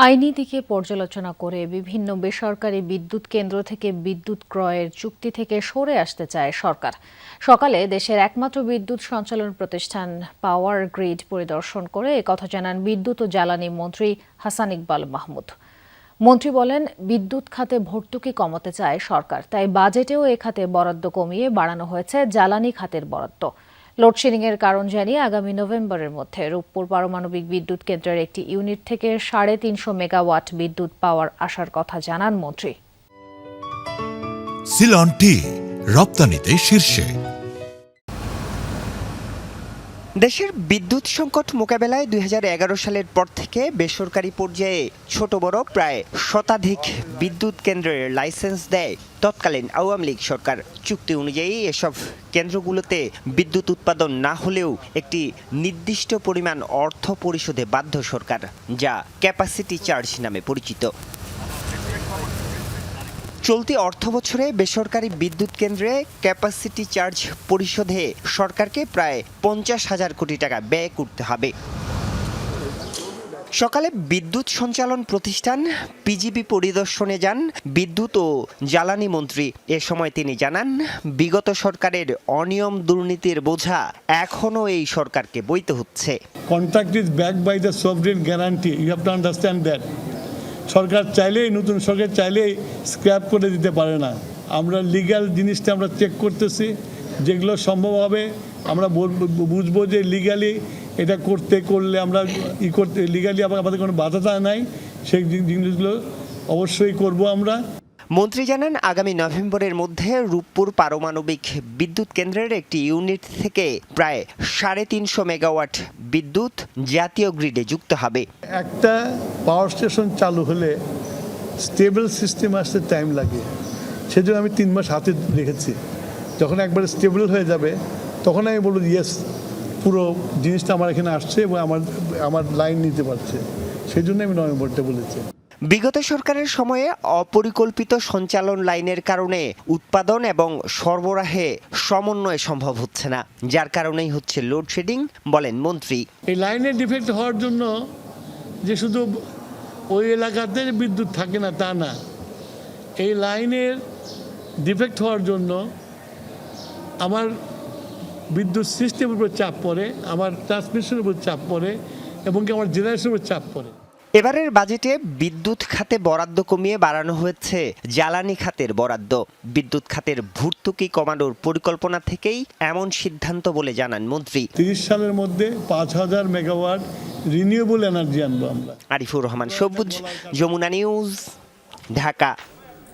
আইনি দিকে পর্যালোচনা করে বিভিন্ন বেসরকারি বিদ্যুৎ কেন্দ্র থেকে বিদ্যুৎ ক্রয়ের চুক্তি থেকে সরে আসতে চায় সরকার। সকালে দেশের একমাত্র বিদ্যুৎ সঞ্চালন প্রতিষ্ঠান পাওয়ার গ্রিড পরিদর্শন করে একথা জানান বিদ্যুৎ ও জ্বালানি মন্ত্রী হাসান ইকবাল মাহমুদ। মন্ত্রী বলেন, বিদ্যুৎ খাতে ভর্তুকি কমাতে চায় সরকার, তাই বাজেটেও এ খাতে বরাদ্দ কমিয়ে বাড়ানো হয়েছে জ্বালানি খাতের বরাদ্দ। লোডশেডিংয়ের কারণ জানিয়ে আগামী নভেম্বরের মধ্যে রূপপুর পারমাণবিক বিদ্যুৎ কেন্দ্রের একটি ইউনিট থেকে ৩৫০ মেগাওয়াট বিদ্যুৎ পাওয়ার আসার কথা জানান মন্ত্রী। সিলন টি রপ্তানিতে শীর্ষে। দেশের বিদ্যুৎ সংকট মোকাবেলায় ২০১১ সালের পর থেকে বেসরকারি পর্যায়ে ছোট বড় প্রায় শতাধিক বিদ্যুৎ কেন্দ্রের লাইসেন্স দেয় তৎকালীন আওয়ামী লীগ সরকার। চুক্তি অনুযায়ী এসব কেন্দ্রগুলোতে বিদ্যুৎ উৎপাদন না হলেও একটি নির্দিষ্ট পরিমাণ অর্থ পরিশোধে বাধ্য সরকার, যা ক্যাপাসিটি চার্জ নামে পরিচিত। চলতি অর্থবছরে বেসরকারি বিদ্যুৎ কেন্দ্রে ক্যাপাসিটি চার্জ পরিশোধে সরকারকে প্রায় ৫০,০০০ কোটি টাকা ব্যয় করতে হবে। সকালে বিদ্যুৎ সঞ্চালন প্রতিষ্ঠান পিজিবি পরিদর্শনে যান বিদ্যুৎ ও জ্বালানি মন্ত্রী। এ সময় তিনি জানান, বিগত সরকারের অনিয়ম দুর্নীতির বোঝা এখনও এই সরকারকে বইতে হচ্ছে। Contract is backed by the sovereign guarantee, you have to understand that. সরকার চাইলেই, নতুন সরকার চাইলেই স্ক্র্যাপ করে দিতে পারে না। আমরা লিগ্যাল জিনিসটা আমরা চেক করতেছি, যেগুলো সম্ভব হবে আমরা বুঝবো যে লিগ্যালি এটা করলে আমরা লিগ্যালি আমাদের কোনো বাধা নাই, সেই জিনিসগুলো অবশ্যই করব আমরা। মন্ত্রী জানান, আগামী নভেম্বরের মধ্যে রূপপুর পারমাণবিক বিদ্যুৎ কেন্দ্রের একটি ইউনিট থেকে প্রায় ৩৫০ মেগাওয়াট বিদ্যুৎ জাতীয় গ্রিডে যুক্ত হবে। একটা পাওয়ার স্টেশন চালু হলে স্টেবল সিস্টেম আসতে টাইম লাগে, সেজন্য আমি ৩ মাস হাতে রেখেছি। যখন একবার স্টেবল হয়ে যাবে তখন আমি বলবো ইয়েস, পুরো জিনিসটা আমার এখানে আসছে এবং আমার লাইন নিতে পারছে, সেই জন্য আমি নভেম্বরটা বলেছি। বিগত সরকারের সময়ে অপরিকল্পিত সঞ্চালন লাইনের কারণে উৎপাদন এবং সরবরাহে সমন্বয় সম্ভব হচ্ছে না, যার কারণেই হচ্ছে লোডশেডিং, বলেন মন্ত্রী। এই লাইনের ডিফেক্ট হওয়ার জন্য যে শুধু ওই এলাকাতে বিদ্যুৎ থাকে না তা না, এই লাইনের ডিফেক্ট হওয়ার জন্য আমার বিদ্যুৎ সিস্টেমের উপর চাপ পড়ে, আমার ট্রান্সমিশনের উপর চাপ পড়ে এবং আমার জেনারেশনের উপর চাপ পড়ে। এবারের বাজেটে বিদ্যুৎ খাতে বরাদ্দ কমিয়ে বাড়ানো হয়েছে জ্বালানি খাতের বরাদ্দ। বিদ্যুৎ খাতের ভর্তুকি কমানোর পরিকল্পনা থেকেই এমন সিদ্ধান্ত বলে জানান মন্ত্রী। ৩০ সালের মধ্যে ৫,০০০ মেগাওয়াট রিনিউয়েবল এনার্জি আনবো আমরা। আরিফুর রহমান সবুজ, যমুনা নিউজ, ঢাকা।